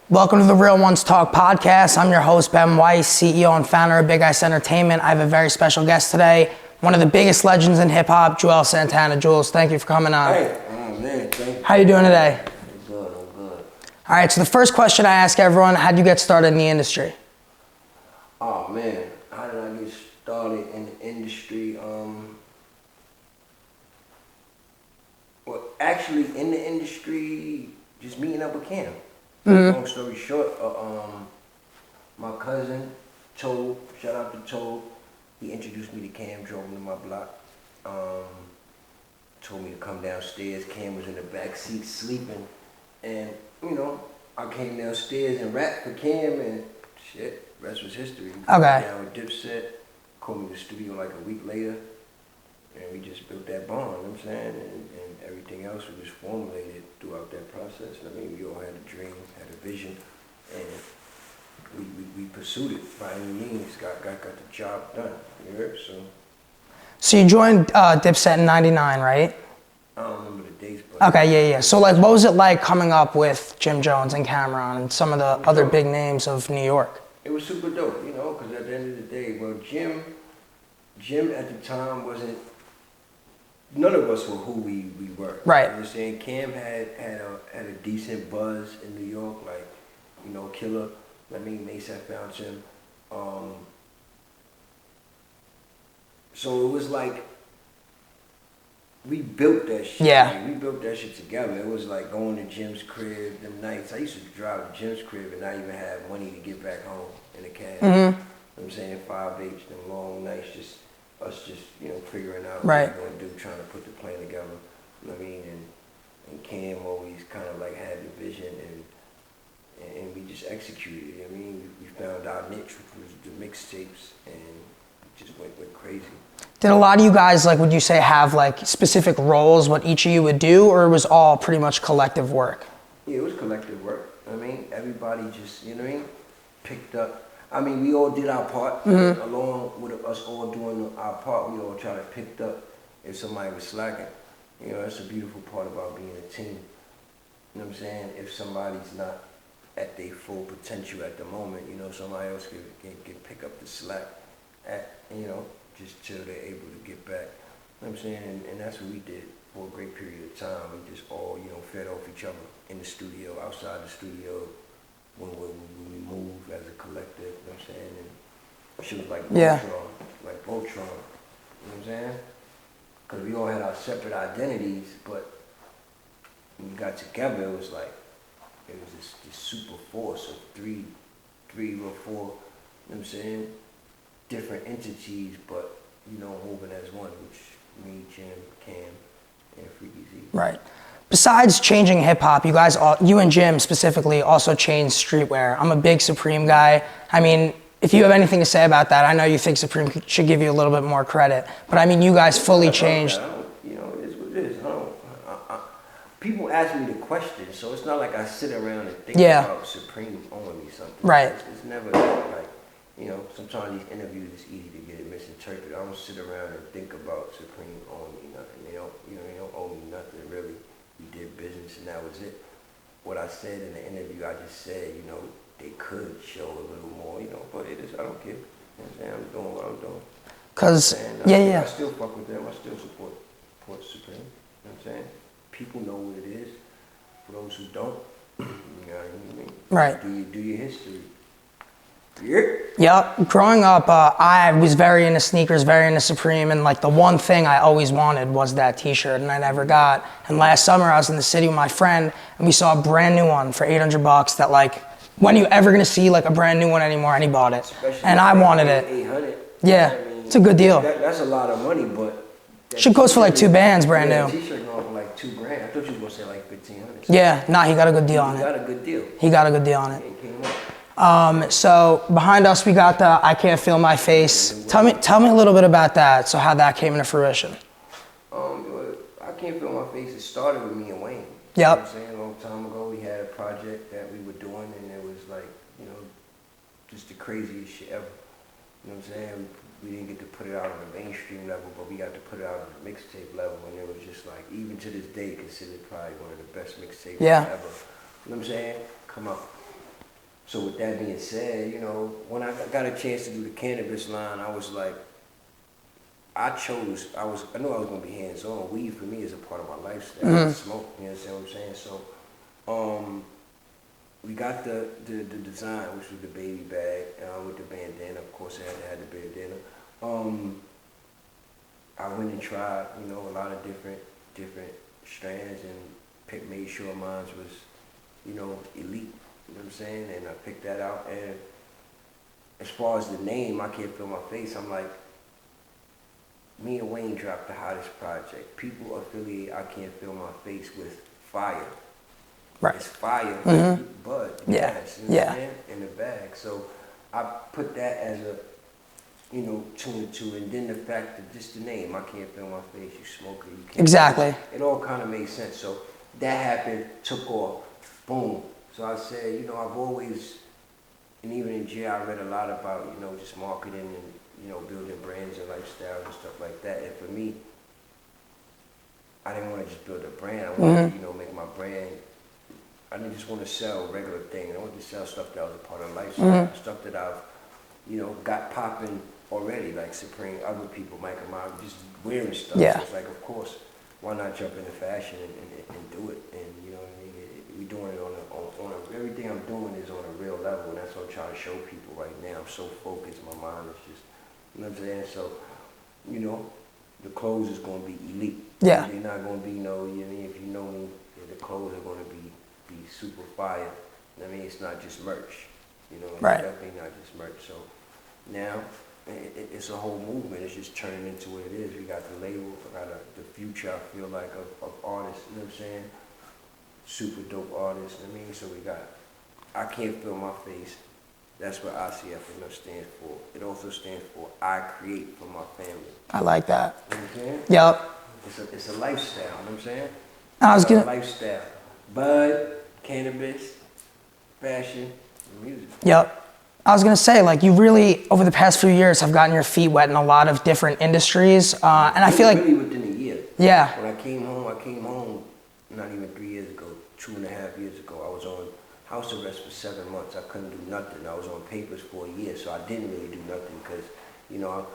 Welcome to the Real Ones Talk podcast. I'm your host, Ben Weiss, CEO and founder of Big Ice Entertainment. I have a very special guest today, one of the biggest legends in hip hop, Juelz Santana. Juelz, thank you for coming on. Hey, man, thank you. How you doing today? I'm good. All right, so the first question I ask everyone, how'd you get started in the industry? Oh man, how did I get started in the industry? Well, actually in the industry, just meeting up with Cam. Long story short, my cousin, Toe, shout out to Toe, he introduced me to Cam, drove me to my block, told me to come downstairs. Cam was in the back seat sleeping, and you know, I came downstairs and rapped for Cam, and shit, rest was history. Okay. Down with Dipset, called me to the studio like a week later, and we just built that bond, you know what I'm saying? And everything else was just formulated throughout that process. I mean, we all had a dream, had a vision, and we pursued it by any means. Got the job done, you heard? So you joined Dipset in 99, right? I don't remember the dates, but... Okay, yeah. So like, what was it like coming up with Jones and Camron and some of the other big names of New York? It was super dope, you know, because at the end of the day, well, Jim at the time wasn't, none of us were who we were. Right. You know what I'm saying? Cam had a decent buzz in New York, like, you know, Killer. I mean, Mace had found him. So it was like, we built that shit. Yeah. Like, we built that shit together. It was like going to Jim's crib, them nights. I used to drive to Jim's crib and not even have money to get back home in a cab. You know what I'm saying? 5H, them long nights, just us you know, figuring out what we're going to do, trying to put the plan together. You know what I mean? And Cam always kind of like had the vision and we just executed it. I mean, we found our niche, which was the mixtapes, and just went crazy. Did a lot of you guys, like, would you say, have like specific roles, what each of you would do, or it was all pretty much collective work? Yeah, it was collective work. I mean, everybody just, you know what I mean, picked up. I mean, we all did our part, along with us all doing our part. We all tried to pick up if somebody was slacking. You know, that's a beautiful part about being a team. You know what I'm saying? If somebody's not at their full potential at the moment, you know, somebody else can pick up the slack you know, just till they're able to get back. You know what I'm saying? And that's what we did for a great period of time. We just all, you know, fed off each other in the studio, outside the studio, when we move as a collective, you know what I'm saying? And she was like Voltron, like Voltron, you know what I'm saying? Because we all had our separate identities, but when we got together, it was like, it was this super force of three or four, you know what I'm saying? Different entities, but, you know, moving as one, which me, Jim, Cam, and Freaky Z. Right. Besides changing hip hop, you guys, you and Jim specifically, also changed streetwear. I'm a big Supreme guy. I mean, if you have anything to say about that, I know you think Supreme should give you a little bit more credit, but I mean, you guys fully changed. You know, it is what it is. People ask me the question, so it's not like I sit around and think about Supreme owing me something. Right. It's never like, you know, sometimes these interviews, it's easy to get it misinterpreted. I don't sit around and think about Supreme owing me nothing. They don't owe me nothing, really. We did business and that was it. What I said in the interview, I just said, you know, they could show a little more, you know, but it is, I don't care. You know what I'm saying? I'm doing what I'm doing. Cause, I still fuck with them. I still support Supreme. You know what I'm saying? People know what it is. For those who don't, you know what I mean? Right. Do your history. Yep. Growing up, I was very into sneakers, very into Supreme, and like the one thing I always wanted was that t-shirt, and I never got. And last summer I was in the city with my friend, and we saw a brand new one for $800 that, like, when are you ever gonna see like a brand new one anymore? And he bought it. Especially and I wanted it. 800. Yeah, I mean, it's a good deal. That's a lot of money, but should goes for like 2 bands brand new. T-shirt going for like $2,000. I thought you were gonna say like 1,500. Yeah, nah, he got a good deal on it. He got a good deal. He got a good deal on it. It came up. So behind us we got the I Can't Feel My Face. Tell me a little bit about that. So how that came into fruition. I Can't Feel My Face. It started with me and Wayne. Yep. You know what I'm saying? A long time ago we had a project that we were doing, and it was like, you know, just the craziest shit ever. You know what I'm saying? We didn't get to put it out on the mainstream level, but we got to put it out on the mixtape level, and it was just like, even to this day, considered probably one of the best mixtapes ever. You know what I'm saying? Come out. So with that being said, you know, when I got a chance to do the cannabis line, I was like, I knew I was gonna be hands-on. Weed for me is a part of my lifestyle. I smoke, you understand what I'm saying? So, we got the design, which was the baby bag, with the bandana. Of course, I had to have the bandana. I went and tried, you know, a lot of different strands and made sure mine was, you know, elite. You know what I'm saying? And I picked that out. And as far as the name, I Can't Feel My Face, I'm like, me and Wayne dropped the hottest project. People affiliate I Can't Feel My Face with fire. Right. It's fire, but yeah, gas, you know what I'm saying? In the bag. So I put that as a, you know, tune to, and then the fact that just the name, I Can't Feel My Face, you smoke it, you can't. Exactly. It all kind of made sense. So that happened, took off, boom. So I said, you know, I've always, and even in jail, I read a lot about, you know, just marketing and, you know, building brands and lifestyles and stuff like that. And for me, I didn't want to just build a brand. I wanted to, you know, make my brand. I didn't just want to sell regular things. I wanted to sell stuff that was a part of lifestyle, stuff that I've, you know, got popping already, like Supreme, other people, Michael Myers, just wearing stuff. Yeah. So it's like, of course, why not jump into fashion and do it? And you know what I mean? We're doing it on everything I'm doing is on a real level, and that's what I'm trying to show people right now. I'm so focused, my mind is just, you know what I'm saying? So, you know, the clothes is going to be elite. Yeah. They're not going to be you know what I mean? If you know me, the clothes are going to be super fire. I mean, it's not just merch, you know, it's definitely not just merch. So now it's a whole movement. It's just turning into what it is. We got the label, we got the future, I feel like, of artists, you know what I'm saying? Super dope artists, I mean, so we got I Can't Feel My Face. That's what ICF stands for. It also stands for I Create for My Family. I like that. You know what I'm saying? Yep. It's a lifestyle, you know what I'm saying? I was gonna. Lifestyle. Bud, cannabis, fashion, and music. Yep. I was gonna say, like, you really, over the past few years, have gotten your feet wet in a lot of different industries, and I feel like really within a year. Yeah. When I came home not even 3 years ago, 2.5 years ago. I was on house arrest for 7 months. I couldn't do nothing. I was on papers for a year, so I didn't really do nothing because, you know,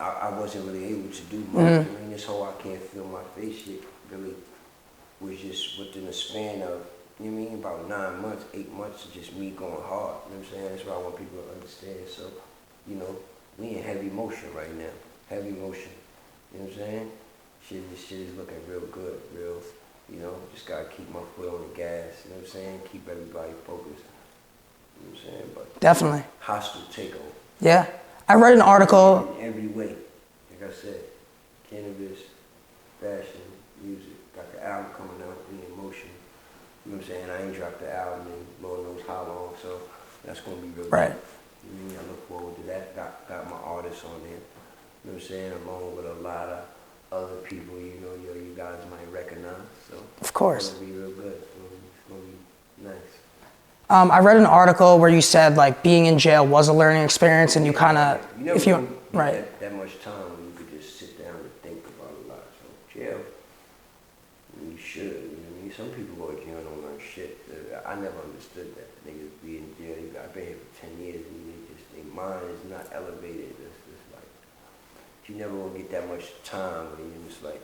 I wasn't really able to do much. I mean, this whole I Can't Feel My Face shit really was just within a span of, you know what I mean, about 9 months, 8 months of just me going hard. You know what I'm saying? That's what I want people to understand. So, you know, we in heavy motion right now. Heavy motion. You know what I'm saying? This shit is looking real good, real, you know, just gotta keep my foot on the gas, you know what I'm saying? Keep everybody focused. You know what I'm saying? But definitely. hostile takeover. Yeah. I read an article. In every way. Like I said, cannabis, fashion, music. Got the album coming out, in motion. You know what I'm saying? I ain't dropped the album in Lord knows how long, so that's gonna be real Right. good. I mean, I look forward to that. Got my artists on there. You know what I'm saying? Along with a lot of other people, you know, you guys might recognize. So Of course. It's gonna be real good. It's gonna be nice. I read an article where you said, like, being in jail was a learning experience, and you kind of, if you, right. That much time when you could just sit down and think about a lot. So jail, you should. You know what I mean? Some people go to jail and don't learn shit. I never understood that. Niggas be in jail. I've been here for 10 years, and their mind is not elevated. It's like you never gonna get that much time when you're just like,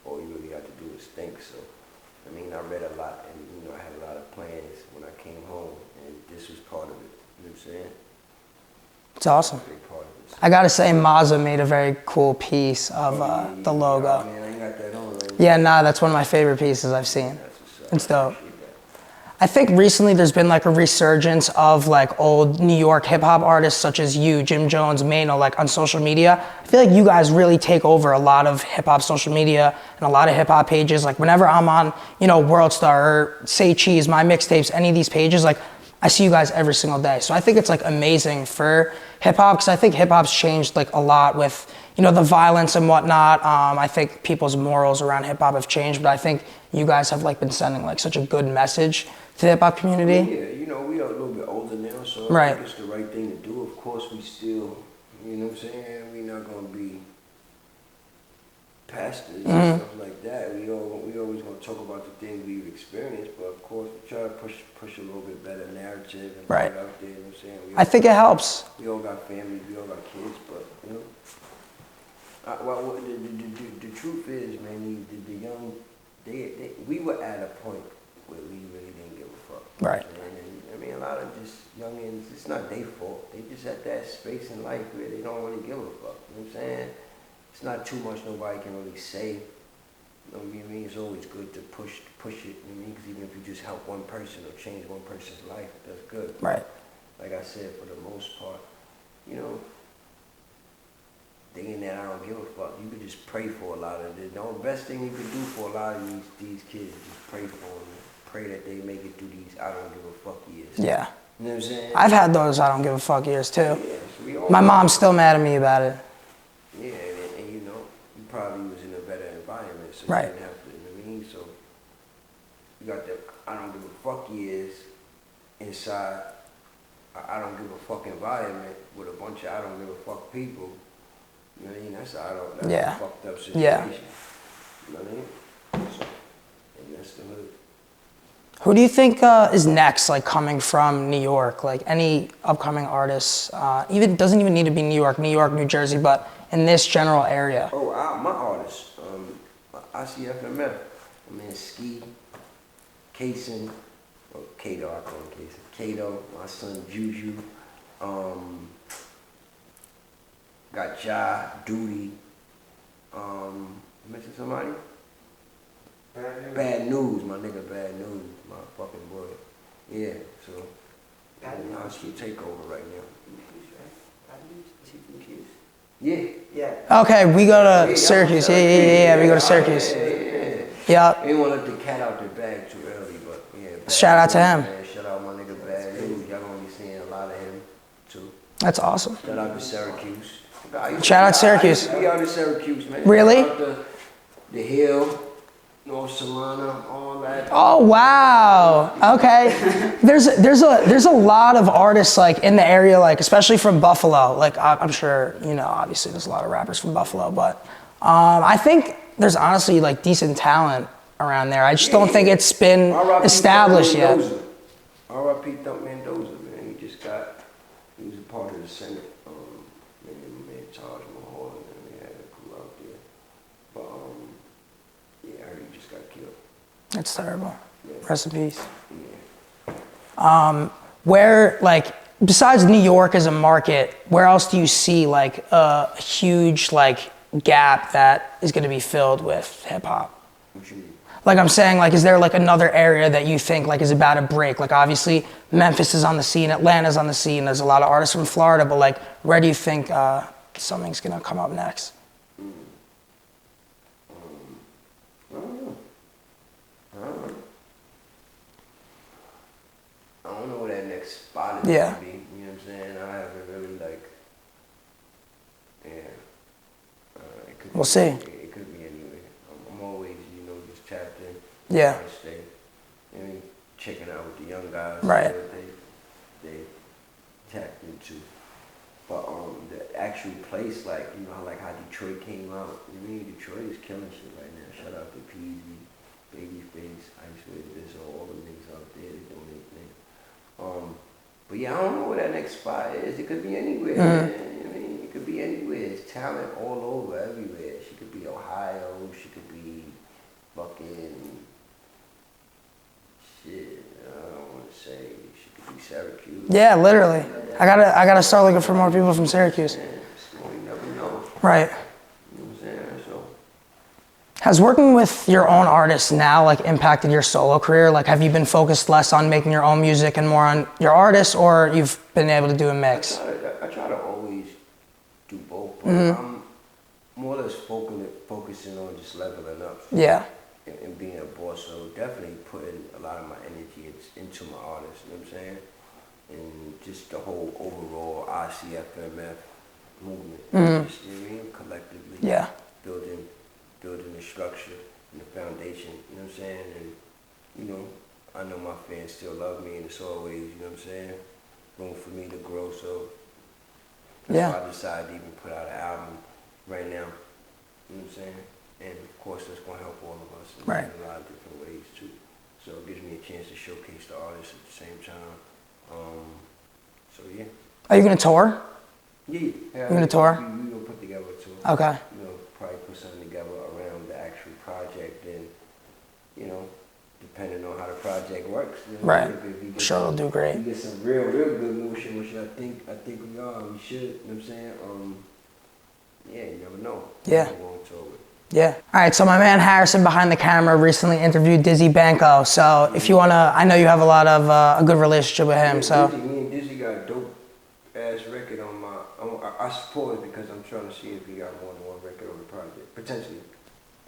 all you really got to do is think. So, I mean, I read a lot, and you know, I had a lot of plans when I came home, and this was part of it. You know what I'm saying? It's awesome. Big part of it. I gotta say, Mazza made a very cool piece of the logo. Oh, man, I ain't got that on. Right? Yeah, nah, that's one of my favorite pieces I've seen. That's what's up. It's dope. I appreciate that. I think recently there's been like a resurgence of like old New York hip hop artists such as you, Jim Jones, Mano, like on social media. I feel like you guys really take over a lot of hip hop social media and a lot of hip hop pages. Like whenever I'm on, you know, World Star or Say Cheese, My Mixtapes, any of these pages, like I see you guys every single day. So I think it's like amazing for hip hop because I think hip hop's changed like a lot with, you know, the violence and whatnot. I think people's morals around hip hop have changed, but I think you guys have like been sending like such a good message to the hip hop community. Yeah, you know, we are a little bit older now, so Right. I think it's the right thing to do. Of course, we still, you know what I'm saying, we're not going to be pastors and stuff like that. We always gonna talk about the things we've experienced, but of course we try to push a little bit better narrative and put it out there. You know what I'm saying? I think it helps. We all got families, we all got kids, but you know. The truth is, man, the young, we were at a point where we really didn't give a fuck. Right. And I mean, a lot of just youngins, it's not their fault. They just at that space in life where they don't really give a fuck. You know what I'm saying? It's not too much nobody can really say. You know what I mean? It's always good to push it. You know what I mean? Because even if you just help one person or change one person's life, that's good. Right. Like I said, for the most part, you know, thinking that I don't give a fuck, you could just pray for a lot of it. The best thing you could do for a lot of these kids is just pray for them. Pray that they make it through these I don't give a fuck years. Yeah. You know what I'm saying? I've had those I don't give a fuck years too. Yeah, so my mom's still mad at me about it. Yeah, and you know, you probably was in a better environment, so right. You didn't have to, you know what I mean? So you got the I don't give a fuck years inside I don't give a fuck environment with a bunch of I don't give a fuck people. You know what I mean? That's a fucked up situation. Yeah. You know what I mean? So, and that's the hood. Who do you think is next, like coming from New York? Like any upcoming artists? Even doesn't even need to be New York, New Jersey, but in this general area. Oh, my artists. ICFMF. I mean, Ski, Kason, or Kato, I call him Kason. Kato, my son Juju. Got Ja, Duty. Mention somebody? Bad News, my nigga Bad News, my fucking boy. Yeah, so I should take over right now. Yeah. Okay, we go to Syracuse. Yeah, we go to Syracuse. Yeah. We didn't want to let the cat out the bag too early, but yeah. Shout out to him. Man, shout out my nigga Bad News. Y'all gonna be seeing a lot of him too. That's awesome. Shout out to Syracuse. Shout out Syracuse. We out in Syracuse, man. Really? Shout out the Hill, North Salina, all that. Oh wow. Okay. There's a lot of artists like in the area, like especially from Buffalo. Like I'm sure you know. Obviously, there's a lot of rappers from Buffalo, but I think there's honestly like decent talent around there. I just don't think it's been established yet. R.I.P. Thump Mendoza, man. He was a part of the Senate. Man, Taj Mahal, and they had a crew out there. But yeah, I heard he just got killed. It's terrible. Yeah. Rest in peace. Yeah. Where, like, besides New York as a market, where else do you see like a huge like gap that is going to be filled with hip hop? What you mean? Like I'm saying, like, is there like another area that you think like is about to break? Like obviously Memphis is on the scene, Atlanta's on the scene. There's a lot of artists from Florida, but like, where do you think something's gonna come up next? I don't know where that next spot is gonna be. You know what I'm saying? I haven't really like. We'll see. It could be anywhere. I'm always, you know, just tapped in. Yeah. Stay, you know, checking out with the young guys. Right. That they tapped into. But the actual place, like, you know, like how Detroit came out. I mean, Detroit is killing shit right now. Shout out to Peasy, Babyface, Ice Wave, all the niggas out there. They doing their thing. But yeah, I don't know where that next spot is. It could be anywhere, man. I mean, it could be anywhere. It's talent all over, everywhere. She could be Ohio. She could be fucking shit. I don't want to say. She could be Syracuse. Yeah, literally. I gotta start looking for more people from Syracuse. Yeah, you never know. Right. You know what I'm saying? So. Has working with your own artists now like impacted your solo career? Like, have you been focused less on making your own music and more on your artists, or you've been able to do a mix? I try to always do both, but I'm more or less focusing on just leveling up. Yeah. And being a boss, so definitely putting a lot of my energy into my artists, you know what I'm saying? And just the whole overall ICFMF movement, just, you know what I mean? Collectively, Yeah. building the structure and the foundation, you know what I'm saying? And, you know, I know my fans still love me, and it's always, you know what I'm saying, room for me to grow, so that's why I decided to even put out an album right now, you know what I'm saying? and of course that's gonna help all of us in Right. a lot of different ways too. So it gives me a chance to showcase the artists at the same time. So yeah. Are you gonna tour? Yeah. You gonna tour? We gonna put together a tour. Okay. You know, probably put something together around the actual project, and you know, depending on how the project works. You know, Right. If we get Sure, it'll do great. We get some real good motion, which I think we are. We should. You know what I'm saying? Yeah, you never know. Yeah. We're going to tour with. Yeah. All right. So my man Harrison behind the camera recently interviewed Dizzy Banco. So if you wanna, I know you have a lot of a good relationship with him. So Dizzy, me and Dizzy got a dope ass record on my. I support it because I'm trying to see if we got more than one record on the project. Potentially.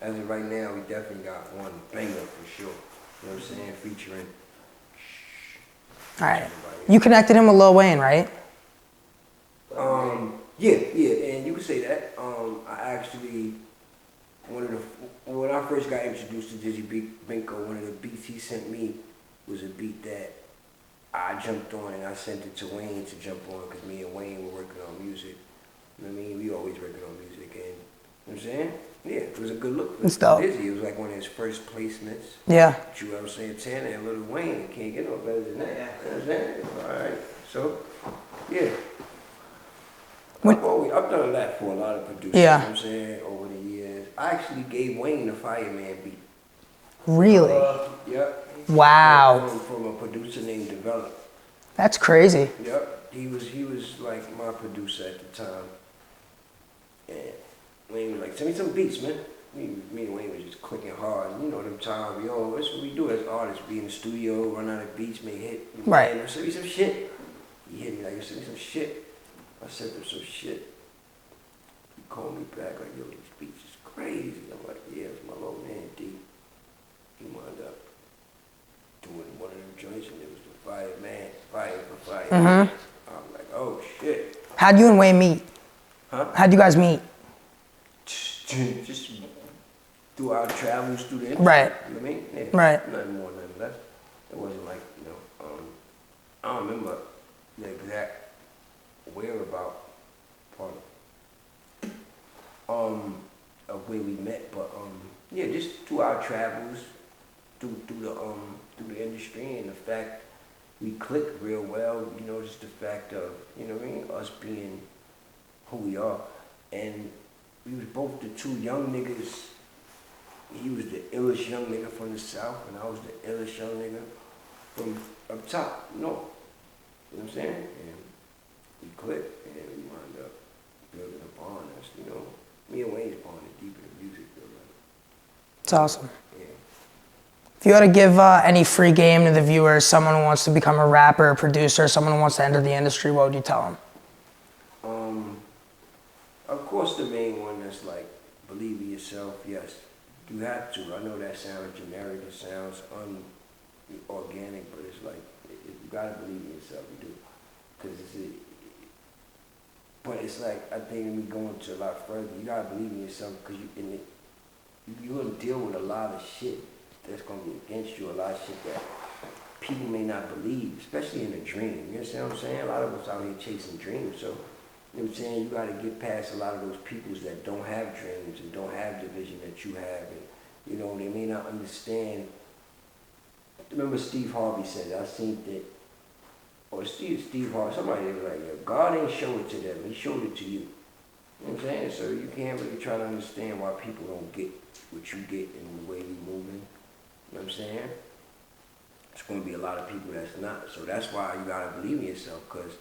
As of right now, we definitely got one banger for sure. You know what I'm saying? Featuring. all right. You connected him with Lil Wayne, right? Yeah, and you could say that. I actually, when I first got introduced to Dizzy Banco, one of the beats he sent me was a beat that I jumped on, and I sent it to Wayne to jump on because me and Wayne were working on music. You know what I mean? We always working on music, and you know what I'm saying? Yeah, it was a good look for It's dope. Dizzy. It was like one of his first placements. Yeah. Juelz Santana and Lil Wayne. Can't get no better than that. You know what I'm saying? All right. So, yeah. I've done that for a lot of producers. Yeah. You know what I'm saying? Over the years. I actually gave Wayne the Fireman beat. Really? Yep. Wow. From a producer named Develop. That's crazy. Yep. He was like my producer at the time. And Wayne was like, send me some beats, man. Me and Wayne was just clicking hard. You know them times, that's what we do as artists. Be in the studio, run out of beats, make hit. Right. Man, send me some shit. He hit me like, send me some shit. I sent him some shit. He called me back like, yo, these beats is crazy. I'm like, yeah, it's my little man, D. He wound up doing one of them joints, and it was the Fire for Fire. I'm like, oh, shit. How'd you and Wayne meet? Huh? How'd you guys meet? Just through our travels through the industry. Right. You know what I mean? Yeah. Right. Nothing more, nothing less. It wasn't like, I don't remember the exact whereabout part of where we met, but yeah, just through our travels, through the industry, and the fact we clicked real well, just the fact of, us being who we are. And we was both the two young niggas. He was the illest young nigga from the South, and I was the illest young nigga from up top, north. You know what I'm saying? And we clicked, and we wound up building a bond. That's, me and Wayne's bond is deep in the music, though. It's awesome. Yeah. If you had to give any free game to the viewers, someone who wants to become a rapper, a producer, someone who wants to enter the industry, what would you tell them? Of course, the main one that's like, believe in yourself. Yes, you have to. I know that sounds generic. It sounds unorganic, but it's like you gotta believe in yourself. You do, because but it's like, I think we go into a lot further. You gotta believe in yourself because you're gonna deal with a lot of shit that's gonna be against you. A lot of shit that people may not believe, especially in a dream. You understand what I'm saying? A lot of us out here chasing dreams, so. You know what I'm saying? You got to get past a lot of those peoples that don't have dreams and don't have the vision that you have. And, they may not understand. Remember Steve Harvey said, I seen that, or Steve Harvey, somebody was like, yo, God ain't show it to them. He showed it to you. You know what I'm saying? So you can't really try to understand why people don't get what you get in the way you moving. You know what I'm saying? There's going to be a lot of people that's not. So that's why you got to believe in yourself, because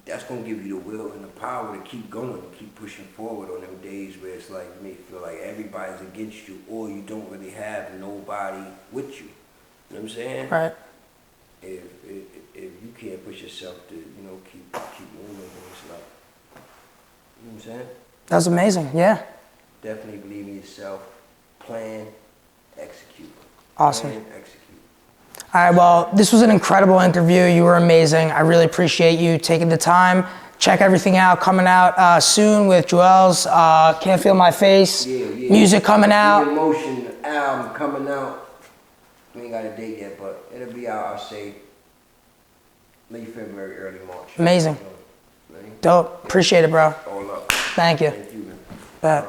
that's going to give you the will and the power to keep going, to keep pushing forward on them days where it's like you may feel like everybody's against you or you don't really have nobody with you. You know what I'm saying? Right. If you can't push yourself to, keep moving, it's like, you know what I'm saying? That's amazing, yeah. Definitely believe in yourself, plan, execute. Awesome. Plan, execute. All right, well, this was an incredible interview. You were amazing. I really appreciate you taking the time. Check everything out. Coming out soon with Juelz. Can't Feel My Face. Yeah. Music coming out. The Emotion album coming out. We ain't got a date yet, but it'll be out, I'll say, late February, early March. Amazing. Dope. Appreciate it, bro. All up. Thank you. Thank you, man. Bet.